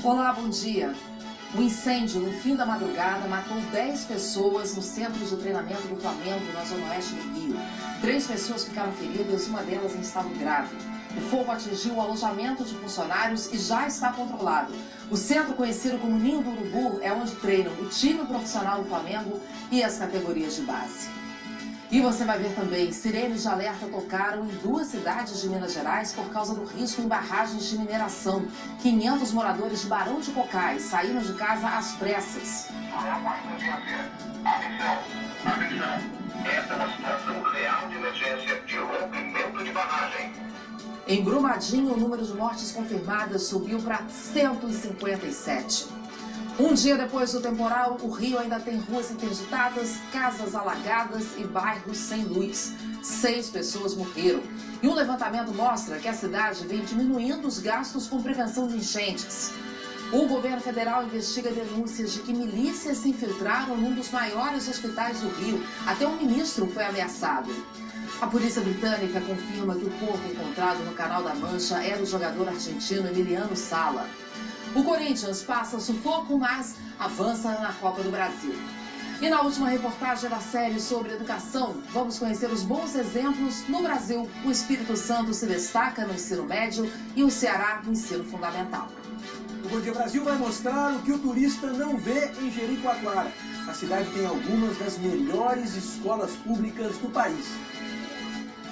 Olá, bom dia. O incêndio no fim da madrugada matou 10 pessoas no centro de treinamento do Flamengo, na zona oeste do Rio. 3 pessoas ficaram feridas, uma delas em estado grave. O fogo atingiu o alojamento de funcionários e já está controlado. O centro, conhecido como Ninho do Urubu, é onde treinam o time profissional do Flamengo e as categorias de base. E você vai ver também, sirenes de alerta tocaram em 2 cidades de Minas Gerais por causa do risco em barragens de mineração. 500 moradores de Barão de Cocais saíram de casa às pressas. Atenção! Essa é uma situação real de emergência de rompimento de barragem. Em Brumadinho, o número de mortes confirmadas subiu para 157. Um dia depois do temporal, o Rio ainda tem ruas interditadas, casas alagadas e bairros sem luz. 6 pessoas morreram. E um levantamento mostra que a cidade vem diminuindo os gastos com prevenção de enchentes. O governo federal investiga denúncias de que milícias se infiltraram num dos maiores hospitais do Rio. Até um ministro foi ameaçado. A polícia britânica confirma que o corpo encontrado no Canal da Mancha era o jogador argentino Emiliano Sala. O Corinthians passa sufoco, mas avança na Copa do Brasil. E na última reportagem da série sobre educação, vamos conhecer os bons exemplos no Brasil. O Espírito Santo se destaca no ensino médio e o Ceará no ensino fundamental. O Bom Dia Brasil vai mostrar o que o turista não vê em Jericoacoara. A cidade tem algumas das melhores escolas públicas do país.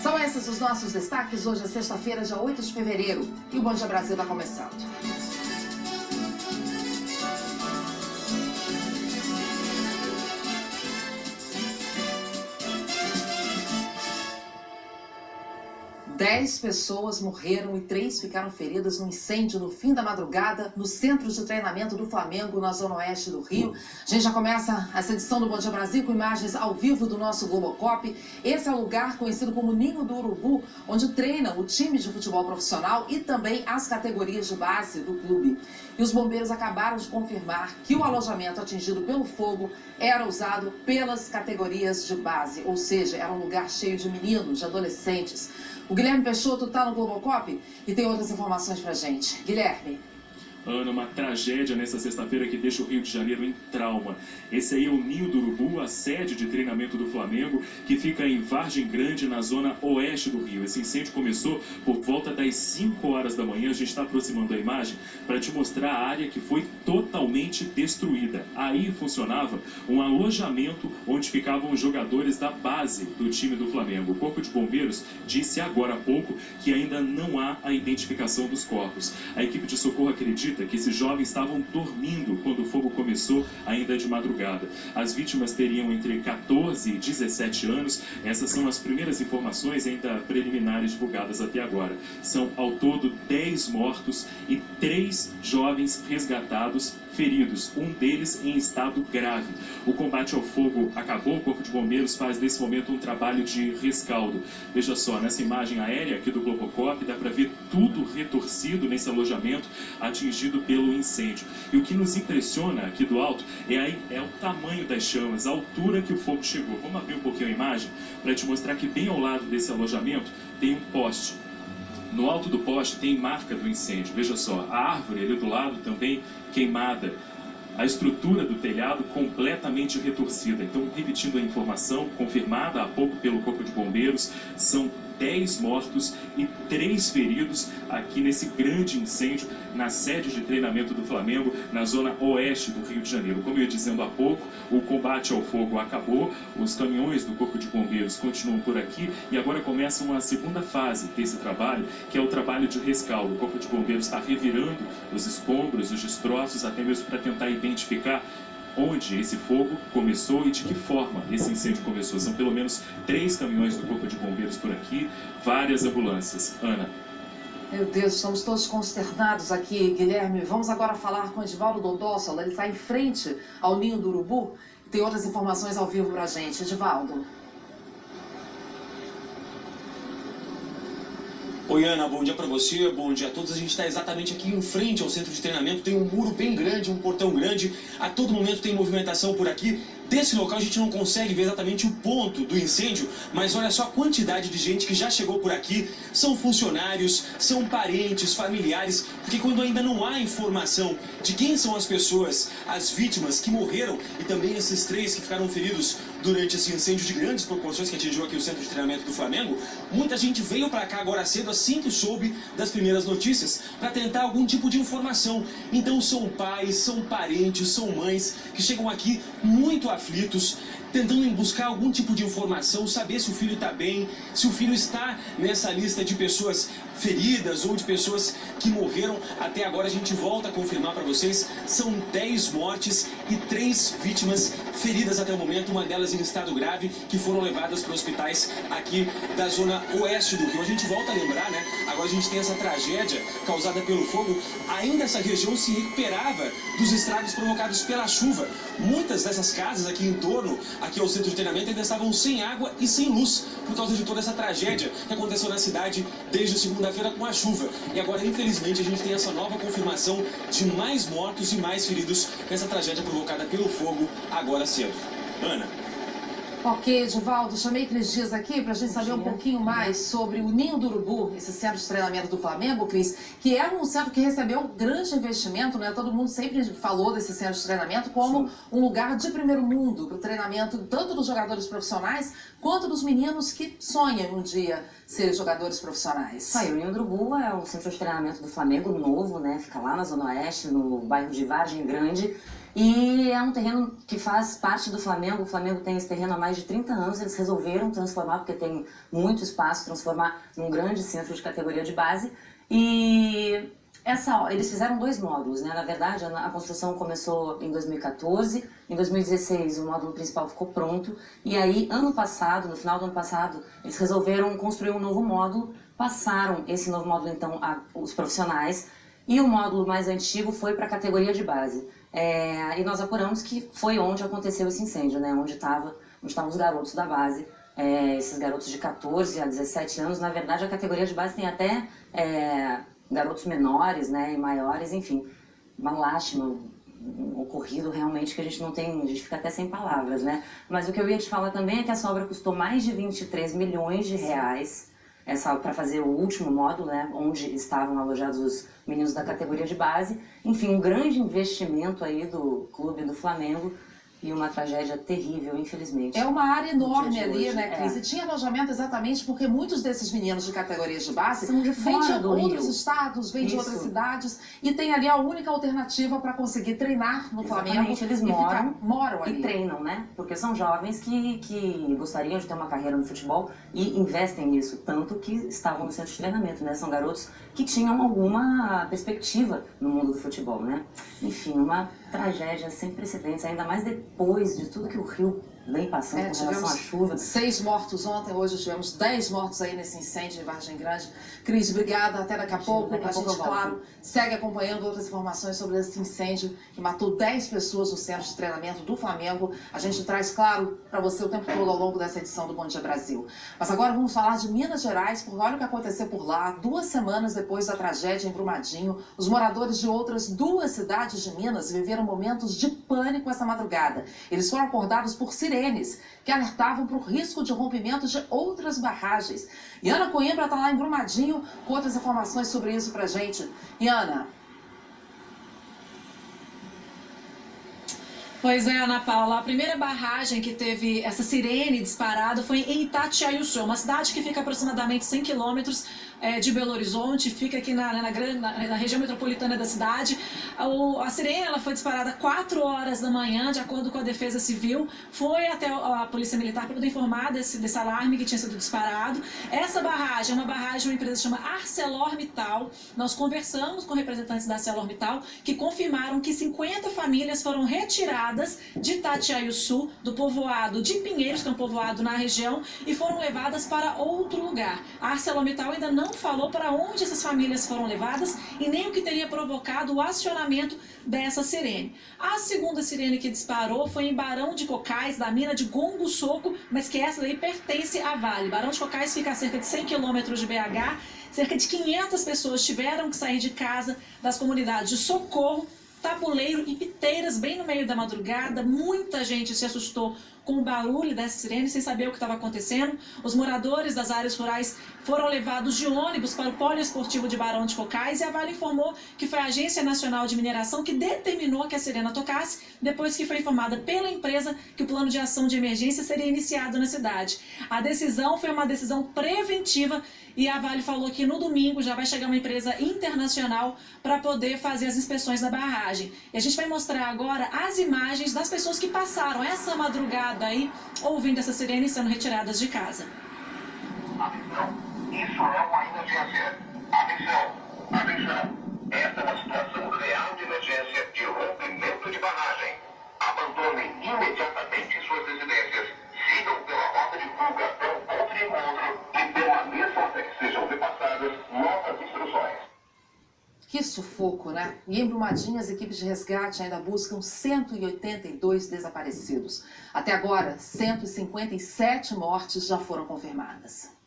São esses os nossos destaques. Hoje é sexta-feira, dia 8 de fevereiro. E o Bom Dia Brasil está começando. Dez pessoas morreram e 3 ficaram feridas no incêndio no fim da madrugada no centro de treinamento do Flamengo, na zona oeste do Rio. A gente já começa essa edição do Bom Dia Brasil com imagens ao vivo do nosso Globocop. Esse é o lugar conhecido como Ninho do Urubu, onde treinam o time de futebol profissional e também as categorias de base do clube. E os bombeiros acabaram de confirmar que o alojamento atingido pelo fogo era usado pelas categorias de base, ou seja, era um lugar cheio de meninos, de adolescentes. O Guilherme Peixoto está no Globocop e tem outras informações pra gente. Guilherme. Ana, uma tragédia nessa sexta-feira que deixa o Rio de Janeiro em trauma. Esse aí é o Ninho do Urubu, a sede de treinamento do Flamengo, que fica em Vargem Grande, na zona oeste do Rio. Esse incêndio começou por volta das 5 horas da manhã. A gente está aproximando a imagem para te mostrar a área que foi totalmente destruída. Aí funcionava um alojamento onde ficavam os jogadores da base do time do Flamengo. O Corpo de Bombeiros disse agora há pouco que ainda não há a identificação dos corpos. A equipe de socorro acredita que esses jovens estavam dormindo quando o fogo começou, ainda de madrugada. As vítimas teriam entre 14 e 17 anos. Essas são as primeiras informações ainda preliminares divulgadas até agora. São ao todo 10 mortos e 3 jovens resgatados feridos, um deles em estado grave. O combate ao fogo acabou. O Corpo de Bombeiros faz nesse momento um trabalho de rescaldo. Veja só, nessa imagem aérea aqui do Globocop, dá para ver tudo retorcido nesse alojamento atingido pelo incêndio. E o que nos impressiona aqui do alto é o tamanho das chamas, a altura que o fogo chegou. Vamos abrir um pouquinho a imagem para te mostrar que bem ao lado desse alojamento tem um poste. No alto do poste tem marca do incêndio. Veja só, a árvore ali do lado também queimada. A estrutura do telhado completamente retorcida. Então, repetindo a informação, confirmada há pouco pelo Corpo de Bombeiros, são 10 mortos e 3 feridos aqui nesse grande incêndio na sede de treinamento do Flamengo, na zona oeste do Rio de Janeiro. Como eu ia dizendo há pouco, o combate ao fogo acabou, os caminhões do Corpo de Bombeiros continuam por aqui e agora começa uma segunda fase desse trabalho, que é o trabalho de rescaldo. O Corpo de Bombeiros está revirando os escombros, os destroços, até mesmo para tentar identificar onde esse fogo começou e de que forma esse incêndio começou. São pelo menos 3 caminhões do Corpo de Bombeiros por aqui, várias ambulâncias. Ana. Meu Deus, estamos todos consternados aqui, Guilherme. Vamos agora falar com Edivaldo Dondossola. Ele está em frente ao Ninho do Urubu. Tem outras informações ao vivo pra gente. Edivaldo. Oi, Ana, bom dia para você, bom dia a todos. A gente está exatamente aqui em frente ao centro de treinamento. Tem um muro bem grande, um portão grande. A todo momento tem movimentação por aqui. Desse local a gente não consegue ver exatamente o ponto do incêndio, mas olha só a quantidade de gente que já chegou por aqui. São funcionários, são parentes, familiares, porque quando ainda não há informação de quem são as pessoas, as vítimas que morreram e também esses 3 que ficaram feridos durante esse incêndio de grandes proporções que atingiu aqui o centro de treinamento do Flamengo, muita gente veio para cá agora cedo, assim que soube das primeiras notícias, para tentar algum tipo de informação. Então são pais, são parentes, são mães que chegam aqui muito aflitos, tentando buscar algum tipo de informação, saber se o filho está bem, se o filho está nessa lista de pessoas feridas ou de pessoas que morreram. Até agora a gente volta a confirmar para vocês, são 10 mortes e 3 vítimas feridas até o momento, uma delas em estado grave, que foram levadas para hospitais aqui da zona oeste do Rio. A gente volta a lembrar, né? Agora a gente tem essa tragédia causada pelo fogo. Ainda essa região se recuperava dos estragos provocados pela chuva. Muitas dessas casas aqui em torno, aqui ao centro de treinamento, ainda estavam sem água e sem luz por causa de toda essa tragédia que aconteceu na cidade desde segunda-feira com a chuva. E agora, infelizmente, a gente tem essa nova confirmação de mais mortos e mais feridos nessa tragédia provocada pelo fogo agora cedo. Ana. Ok, Edivaldo, chamei Cris Dias aqui para a gente saber um pouquinho mais sobre o Ninho do Urubu, esse centro de treinamento do Flamengo, Cris, que é um centro que recebeu um grande investimento, né? Todo mundo sempre falou desse centro de treinamento como um lugar de primeiro mundo para o treinamento tanto dos jogadores profissionais quanto dos meninos que sonham um dia ser jogadores profissionais. O Ninho do Urubu é o centro de treinamento do Flamengo novo, né? Fica lá na Zona Oeste, no bairro de Vargem Grande. E é um terreno que faz parte do Flamengo. O Flamengo tem esse terreno há mais de 30 anos. Eles resolveram transformar, porque tem muito espaço, transformar num grande centro de categoria de base. E eles fizeram 2 módulos, né? Na verdade, a construção começou em 2014. Em 2016, o módulo principal ficou pronto. E aí, ano passado, no final do ano passado, eles resolveram construir um novo módulo. Passaram esse novo módulo, então, aos profissionais. E o módulo mais antigo foi para a categoria de base. E nós apuramos que foi onde aconteceu esse incêndio, né? Onde estavam os garotos da base, esses garotos de 14 a 17 anos. Na verdade, a categoria de base tem até garotos menores, né? E maiores, enfim. Uma lástima ocorrido realmente que a gente fica até sem palavras, né? Mas o que eu ia te falar também é que essa obra custou mais de 23 milhões de reais. Para fazer o último módulo, né, onde estavam alojados os meninos da categoria de base. Enfim, um grande investimento aí do clube do Flamengo e uma tragédia terrível, infelizmente. É uma área enorme ali, né, Cris? E tinha alojamento exatamente porque muitos desses meninos de categorias de base são de fora do Rio. Outros estados, vêm de outras cidades e tem ali a única alternativa para conseguir treinar no Flamengo. Eles moram ali. E treinam, né? Porque são jovens que gostariam de ter uma carreira no futebol e investem nisso, tanto que estavam no centro de treinamento, né? São garotos que tinham alguma perspectiva no mundo do futebol, né? Enfim, uma tragédia sem precedentes, ainda mais depois de tudo que o Rio vem passando com relação à chuva. 6 mortos ontem, hoje tivemos 10 mortos aí nesse incêndio em Vargem Grande. Cris, obrigada, até daqui a pouco. A gente, claro, segue acompanhando outras informações sobre esse incêndio que matou 10 pessoas no centro de treinamento do Flamengo. A gente traz, claro, para você o tempo todo ao longo dessa edição do Bom Dia Brasil. Mas agora vamos falar de Minas Gerais, porque olha o que aconteceu por lá. 2 semanas depois da tragédia em Brumadinho, os moradores de outras 2 cidades de Minas viveram momentos de pânico essa madrugada. Eles foram acordados por sirenes que alertavam para o risco de rompimento de outras barragens. E Ana Coimbra está lá em Brumadinho com outras informações sobre isso pra gente. E Ana? Pois é, Ana Paula, a primeira barragem que teve essa sirene disparada foi em Itatiaiuçu, uma cidade que fica aproximadamente 100 quilômetros de Belo Horizonte, fica aqui na região metropolitana da cidade. A sirene ela foi disparada 4 horas da manhã, de acordo com a Defesa Civil, foi até a Polícia Militar para poder informar desse alarme que tinha sido disparado. Essa barragem é uma barragem, uma empresa que chama ArcelorMittal. Nós conversamos com representantes da ArcelorMittal que confirmaram que 50 famílias foram retiradas de Itatiaiuçu, do povoado de Pinheiros, que é um povoado na região, e foram levadas para outro lugar. A ArcelorMittal ainda não falou para onde essas famílias foram levadas e nem o que teria provocado o acionamento dessa sirene. A segunda sirene que disparou foi em Barão de Cocais, da mina de Gongo Soco, mas que essa daí pertence à Vale. Barão de Cocais fica a cerca de 100 quilômetros de BH. Cerca de 500 pessoas tiveram que sair de casa das comunidades de Socorro, tabuleiro e piteiras bem no meio da madrugada. Muita gente se assustou com o barulho dessa sirene, sem saber o que estava acontecendo. Os moradores das áreas rurais foram levados de ônibus para o poliesportivo de Barão de Cocais e a Vale informou que foi a Agência Nacional de Mineração que determinou que a sirene tocasse, depois que foi informada pela empresa que o plano de ação de emergência seria iniciado na cidade. A decisão foi uma decisão preventiva e a Vale falou que no domingo já vai chegar uma empresa internacional para poder fazer as inspeções da barragem. E a gente vai mostrar agora as imagens das pessoas que passaram essa madrugada aí, ouvindo essa sirene sendo retiradas de casa. Atenção, isso é uma emergência. Atenção, atenção. Esta é uma situação real de emergência de rompimento de barragem. Abandonem imediatamente suas residências. Sigam pela rota de fuga até o ponto de encontro e permaneçam até que sejam repassadas novas instruções. Que sufoco, né? E em Brumadinho, as equipes de resgate ainda buscam 182 desaparecidos. Até agora, 157 mortes já foram confirmadas.